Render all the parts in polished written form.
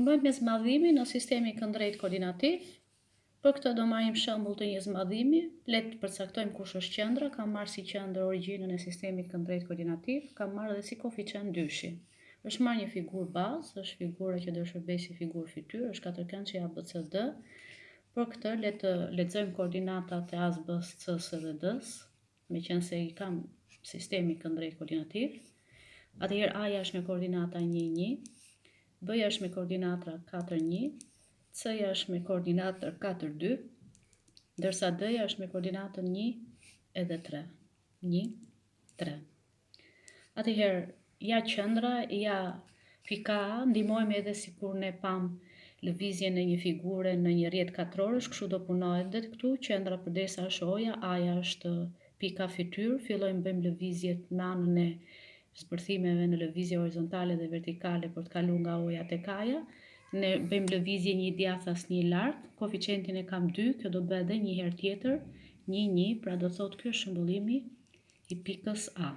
Bëjmë me zmadhimi në sistemi këndrejt koordinativ. Për këtë do marrim shembull të një zmadhimi. Le të përcaktojmë kush është qendra. Kam marrë si qendër origjinën e sistemit këndrejt koordinativ, kam marrë edhe si koeficient dyshin. Është marrë një figurë bazë, është figura që do shërbej si figurë fytyrë, është katërkëndshi ABCD. Për këtë le të lexojmë koordinatat e A-s, B-s, C-s dhe D-s, meqense i kam sistemi këndrejt koordinativ. Atëherë A-ja është me koordinata 1, 1. B-ja është me koordinata 4, 1, C-ja është me koordinatën 4, 2, ndërsa D-ja është me koordinatën 1 edhe 3. 1, 3. Atëherë, ja qendra, ja pika A, ndihmojmë edhe si kur ne pam lëvizjen e një figure në një rrjet katrorësh, kështu do punohet edhe këtu, qendra përdesa është O-ja, A-ja është pika fytyrë, fillojmë bëjmë lëvizjet në anën e zbërthimeve në lëvizje horizontale dhe vertikale për të kaluar nga O-ja tek A-ja. Ne bëjmë lëvizje një djathtas një lart, koeficientin e kam 2, kjo do bëhet edhe një herë tjetër, 1, 1, pra do thotë ky është shëmbullimi i pikës A.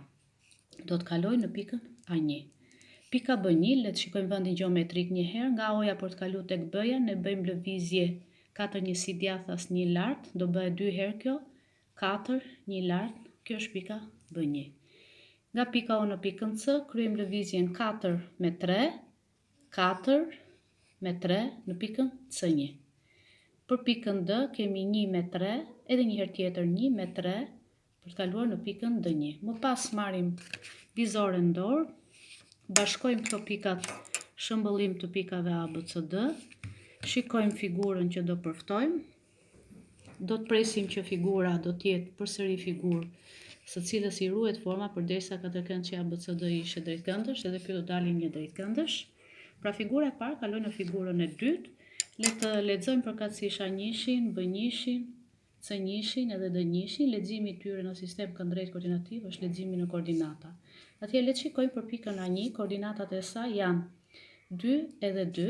Do të kaloj në pikën A1. Pika B1, le të shikojmë vendin gjeometrik një herë, nga O-ja për të kaluar tek B-ja, ne bëjmë lëvizje 4 njësi djathtas një lart, do bëhet 2 herë kjo, 4 një lart, kjo është pika B1. Nga pika O në pikën C, kryejmë lëvizjen 4 me 3, 4 me 3 në pikën C1. Për pikën D kemi 1 me 3, edhe një herë tjetër 1 me 3, për të kaluar në pikën D1. Më pas marrim vizoren dorë, bashkojmë këto pikat, shëmbullim të pikave A, B, C, D, shikojmë figurën që do përftojmë, do të presim që figura do tjetë përsëri figurë së cilës i ruhet forma përderisa katërkëndshi ABCD ishte drejtkëndësh, edhe ky do dalin një drejtkëndësh. Pra figura e parë kaloj në figurën e dytë. Le të lexojmë përkatësisht A1-shin, B1-shin, C1-shin edhe D1-shin. Leximi i tyre në sistem këndrejt koordinativ është leximi në koordinata. Atëherë le të shikojmë për pikën A1, koordinatat e saj janë 2 edhe 2,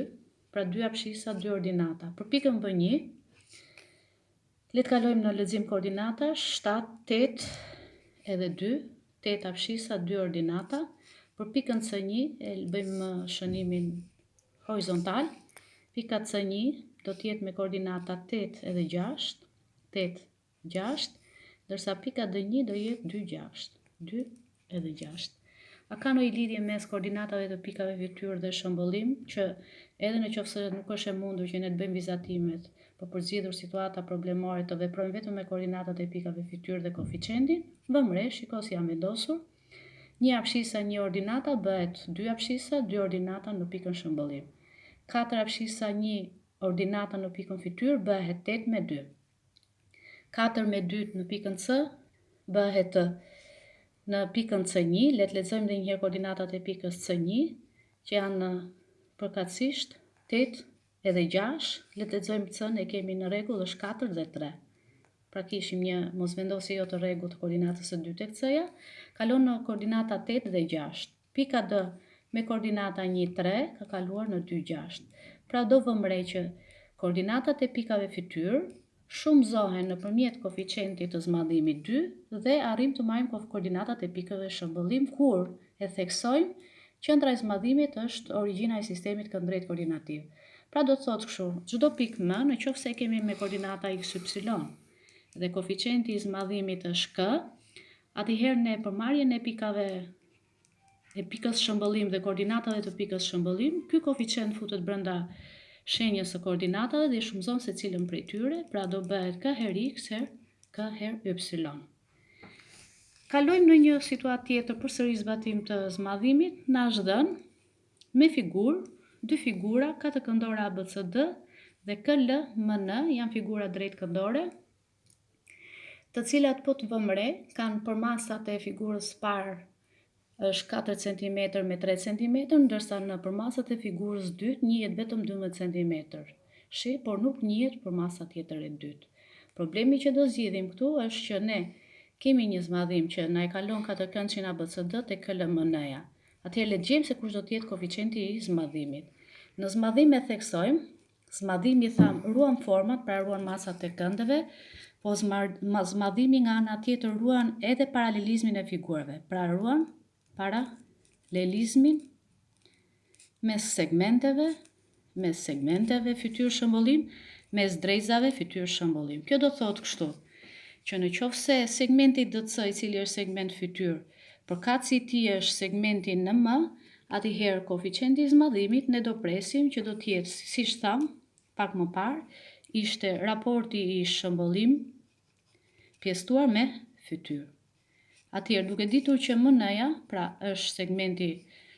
pra 2 abscisa, 2 ordinata. Për pikën B1, le të kalojmë në lexim koordinatash, 7, 8 edhe 2, 8 abscisa, 2 ordinata. Për pikën C1, bëjmë shënimin horizontal. Pika C1 do tjetë me koordinata 8 edhe 6, 8, 6, dërsa pika D1 do jetë 2, 6, 2 edhe 6. A ka ndonjë lidhje mes koordinatave të pikave fytyrë dhe shëmbullim, që edhe në qoftë se nuk është e mundur që ne të bëjmë vizatimet, për përzgjedhur situata problemore të veprojmë vetëm me koordinatat e pikave fytyrë dhe koeficientin, vëmë re, shiko si jam vendosur. Një abscisa, një ordinata bëhet 2 abscisa, 2 ordinata në pikën shëmbullim. 4 abscisa, 1 ordinata në pikën fytyrë bëhet 8 me 2. 4 me 2 në pikën C bëhet në pikën C1, le të lexojmë edhe një herë koordinatat e pikës C1, që janë përkatësisht 8 edhe 6, le të lexojmë C-n, e kemi në rregull, është 4 dhe 3. Pra kishim një mosvendosje jo të rregullt të koordinatës së dytë tek C-ja, kalon në koordinata 8 dhe 6. Pika D me koordinata 1, 3 ka kaluar në 2, 6. Pra do vëmë re që koordinatat e pikave fytyrë shumëzohen nëpërmjet koeficientit të zmadhimit 2 dhe arrim të marrim koordinatat e pikave shëmbullim kur e theksojmë qendra e zmadhimit është origjina e sistemit këndrejt koordinativ. Pra do të thotë kështu, çdo pikë M, në qoftë se kemi me koordinata x, y dhe koeficienti i zmadhimit është k, atëherë ne për marrjen e pikave e pikës shëmbullim dhe koordinatave të pikës shëmbullim, ky koeficient futet brenda shenjës së koordinatave dhe i shumëzon secilën prej tyre, pra do bëhet k herë x herë k herë y. Kalojmë në një situatë tjetër përsëri zbatim të zmadhimit, na është dhënë me figurë, dy figura, katërkëndore ABCD dhe KLMN janë figura drejtkëndore, të cilat po të vëmë re kanë përmasat e figurës parë është 4 cm me 3 cm, ndërsa në përmasat e figurës dytë njihet vetëm 12 cm. Shi, por nuk njihet përmasa tjetër e dytë. Problemi që do zgjidhim këtu është që ne kemi një zmadhim që na e kalon katërkëndshin ABCD te KLMN-ja. Atëherë le të gjejmë se kush do të jetë koeficienti i zmadhimit. Në zmadhim e theksojmë, zmadhimi ruan format, pra ruan masat e këndëve, po zmadhimi nga ana tjetër ruan edhe paralelizmin e figurave, pra ruan paralelizmin mes segmenteve mes segmenteve fytyrë shëmbullim, mes drejzave fytyrë shëmbullim. Kjo do thotë kështu, që në qoftë se segmenti DC, i cili është segment fytyrë, përkatësi i tij është segmenti NM, atëherë koeficienti i zmadhimit ne do presim që do të jetë, siç tham pak më parë, ishte raporti i shëmbullim pjesëtuar me fytyrë. Atëherë, duke ditur që MN-ja, pra është segmenti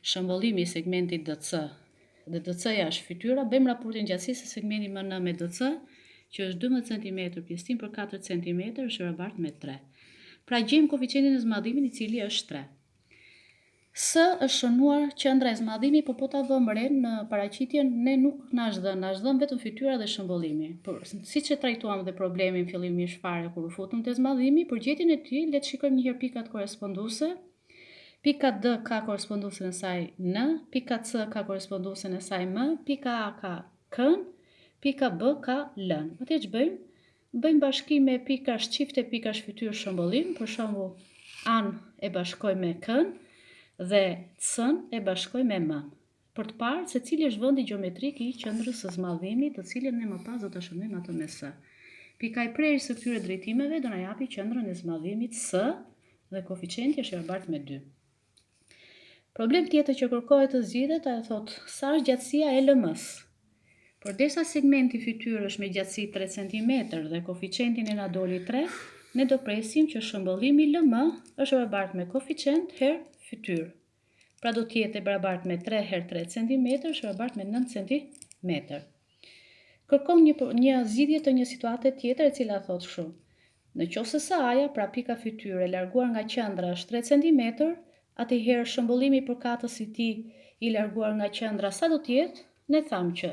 shëmbullimi i segmentit DC, dhe DC-ja është fytyra, bëjmë raportin gjatësisë së segmentit MN me DC, që është 12 cm pjesëtim për 4 cm është barabartë me 3. Pra gjejmë koeficientin e zmadhimit, i cili është 3. S është shënuar qendra e zmadhimit, po ta vëmë re në paraqitje, ne nuk na është dhënë vetëm fytyra dhe shëmbullimi. Por siç e trajtuam dhe problemin fillimisht fare kur u futëm te zmadhimi, për gjetjen e tij le të shikojmë një herë pikat korresponduese. Pika D ka korresponduesen e saj N, pika C ka korresponduesen e saj M, pika A ka K-n, pika B ka L-n. Atëherë ç'bëjmë? Bëjmë bashkim me pikash, çifte pikash fytyrë shëmbullim, për shembull A-n e bashkoj me K-n dhe C-n e bashkoj me M, për të parë se cili është vendi gjeometrik i qendrës së zmadhimit, të cilën ne më pas do ta shënojmë atë me S. Pika e prerjes së këtyre drejtimeve do na japi qendrën e zmadhimit S dhe koeficienti është i barabartë me 2. Problem tjetër që kërkohet të zgjidhet, ajo thotë sa është gjatësia e LM-s. Përderisa segmenti fytyrë është me gjatësi 3 cm dhe koeficienti ne na doli 3, ne do presim që shëmbullimi LM është barabartë me koeficient herë fytyrë. Pra do të jetë e barabartë me 3 herë 3 cm është barabartë me 9 cm. Kërkon një zgjidhje të një situate tjetër, e cila thotë kështu. Në qoftë se SA-ja, pra pika fytyre e larguar nga qendra është 3 cm, atëherë shëmbullimi përkatës i tij i larguar nga qendra sa do të jetë? Ne thamë që